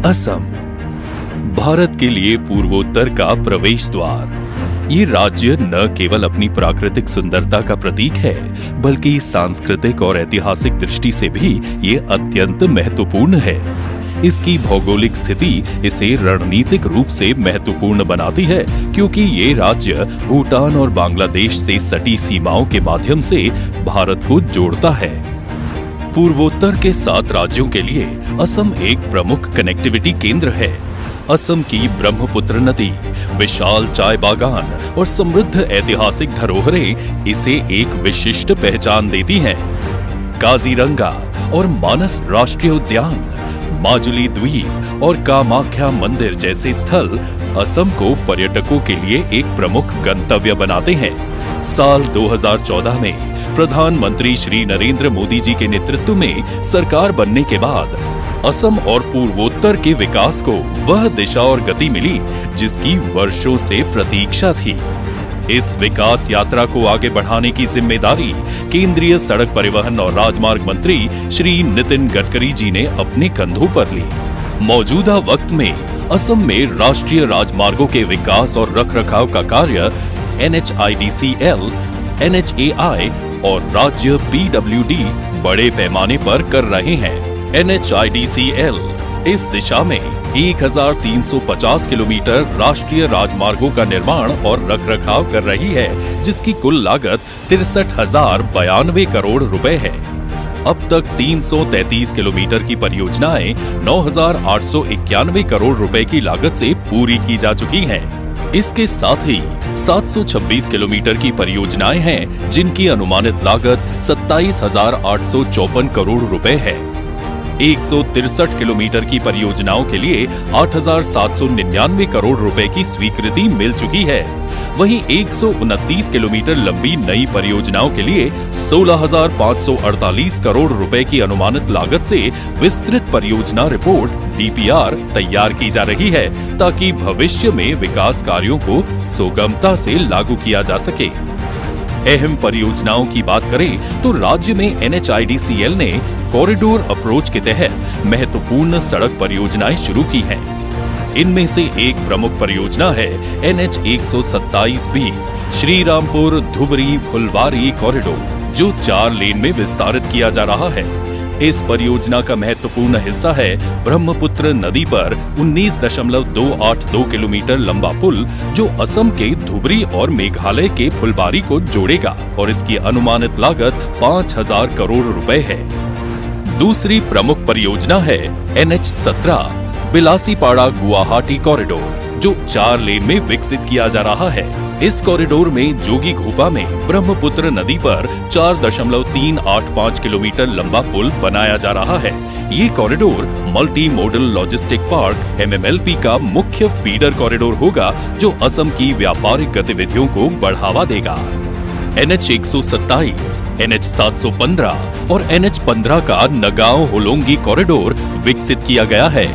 असम भारत के लिए पूर्वोत्तर का प्रवेश द्वार। ये राज्य न केवल अपनी प्राकृतिक सुंदरता का प्रतीक है, बल्कि सांस्कृतिक और ऐतिहासिक दृष्टि से भी ये अत्यंत महत्वपूर्ण है। इसकी भौगोलिक स्थिति इसे रणनीतिक रूप से महत्वपूर्ण बनाती है, क्योंकि ये राज्य भूटान और बांग्लादेश से सटी सीमाओं के माध्यम से भारत को जोड़ता है। पूर्वोत्तर के 7 राज्यों के लिए असम एक प्रमुख कनेक्टिविटी केंद्र है। असम की ब्रह्मपुत्र नदी, विशाल चाय बागान और समृद्ध ऐतिहासिक धरोहरें इसे एक विशिष्ट पहचान देती हैं। काजीरंगा और मानस राष्ट्रीय उद्यान, माजुली द्वीप और कामाख्या मंदिर जैसे स्थल असम को पर्यटकों के लिए एक प्रमुख गंतव्य बनाते हैं। साल 2014 में प्रधानमंत्री श्री नरेंद्र मोदी जी के नेतृत्व में सरकार बनने के बाद असम और पूर्वोत्तर के विकास को वह दिशा और गति मिली जिसकी वर्षों से प्रतीक्षा थी। इस विकास यात्रा को आगे बढ़ाने की जिम्मेदारी केंद्रीय सड़क परिवहन और राजमार्ग मंत्री श्री नितिन गडकरी जी ने अपने कंधों पर ली। मौजूदा वक्त में असम में राष्ट्रीय राजमार्गों के विकास और रखरखाव का कार्य NHIDCL, NHAI और राज्य PWD बड़े पैमाने पर कर रहे हैं। NHIDCL इस दिशा में 1350 किलोमीटर राष्ट्रीय राजमार्गों का निर्माण और रखरखाव कर रही है, जिसकी कुल लागत 63,092 करोड़ रुपए है। अब तक 333 किलोमीटर की परियोजनाएं 9,891 करोड़ रुपए की लागत से पूरी की जा चुकी हैं। इसके साथ ही 726 किलोमीटर की परियोजनाएं हैं, जिनकी अनुमानित लागत 27,854 करोड़ रुपए है। 163 किलोमीटर की परियोजनाओं के लिए 8,799 करोड़ रुपए की स्वीकृति मिल चुकी है। वहीं 129 किलोमीटर लंबी नई परियोजनाओं के लिए 16,548 करोड़ रुपए की अनुमानित लागत से विस्तृत परियोजना रिपोर्ट DPR तैयार की जा रही है, ताकि भविष्य में विकास कार्यों को सुगमता से लागू किया जा सके। अहम परियोजनाओं की बात करें तो राज्य में NHIDCL ने कॉरिडोर अप्रोच के तहत महत्वपूर्ण सड़क परियोजनाएं शुरू की हैं। इनमें से एक प्रमुख परियोजना है NH127B श्रीरामपुर धुबरी फुलबारी कॉरिडोर, जो 4 लेन में विस्तारित किया जा रहा है। इस परियोजना का महत्वपूर्ण हिस्सा है ब्रह्मपुत्र नदी पर 19.282 किलोमीटर लंबा पुल, जो असम के धुबरी और मेघालय के फुलबारी को जोड़ेगा और इसकी अनुमानित लागत 5,000 करोड़ रुपए है। दूसरी प्रमुख परियोजना है NH17 बिलासीपाड़ा गुवाहाटी कॉरिडोर, जो 4 लेन में विकसित किया जा रहा है। इस कॉरिडोर में जोगी घोपा में ब्रह्मपुत्र नदी पर 4.385 किलोमीटर लंबा पुल बनाया जा रहा है। ये corridor multi modal logistic park MMLP का मुख्य फीडर कॉरिडोर होगा, जो असम की व्यापारिक गतिविधियों को बढ़ावा देगा। NH127, NH715 और NH15 का नगांव होलोंगी कॉरिडोर विकसित किया गया है।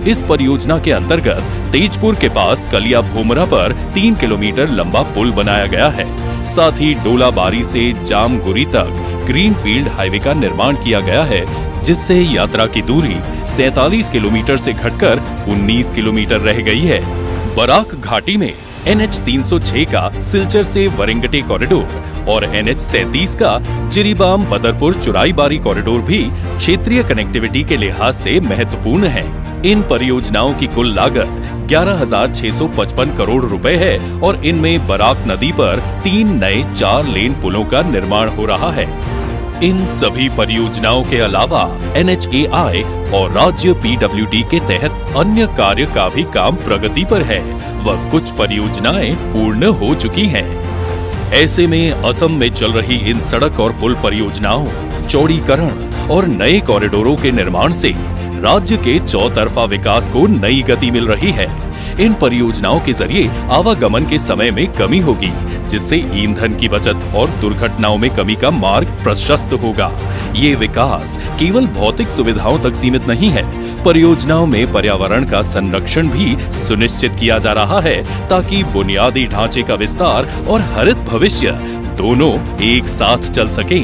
इस परियोजना के अंतर्गत तेजपुर के पास कलिया भोमरा पर 3 किलोमीटर लंबा पुल बनाया गया है। साथ ही डोलाबारी से जामगुरी तक ग्रीनफील्ड हाईवे का निर्माण किया गया है, जिससे यात्रा की दूरी 47 किलोमीटर से घटकर 19 किलोमीटर रह गई है। बराक घाटी में NH306 का सिलचर से वरिंगटे कॉरिडोर और NH37 का जिरीबाम बदरपुर चुराईबारी कॉरिडोर भी क्षेत्रीय कनेक्टिविटी के लिहाज से महत्वपूर्ण है। इन परियोजनाओं की कुल लागत 11,655 करोड़ रुपए है और इनमें बराक नदी पर 3 नए 4 लेन पुलों का निर्माण हो रहा है। इन सभी परियोजनाओं के अलावा NHAI और राज्य PWD के तहत अन्य कार्य का भी काम प्रगति पर है व कुछ परियोजनाएं पूर्ण हो चुकी हैं। ऐसे में असम में चल रही इन सड़क और पुल परियोजनाओं, चौड़ीकरण और नए कॉरिडोरों के निर्माण से राज्य के चौतरफा विकास को नई गति मिल रही है। इन परियोजनाओं के जरिए आवागमन के समय में कमी होगी, जिससे ईंधन की बचत और दुर्घटनाओं में कमी का मार्ग प्रशस्त होगा। ये विकास केवल भौतिक सुविधाओं तक सीमित नहीं है, परियोजनाओं में पर्यावरण का संरक्षण भी सुनिश्चित किया जा रहा है, ताकि बुनियादी ढांचे का विस्तार और हरित भविष्य दोनों एक साथ चल सके।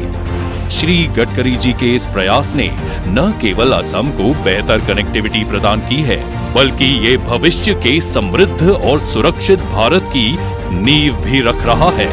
श्री गडकरी जी के इस प्रयास ने न केवल असम को बेहतर कनेक्टिविटी प्रदान की है, बल्कि ये भविष्य के समृद्ध और सुरक्षित भारत की नींव भी रख रहा है।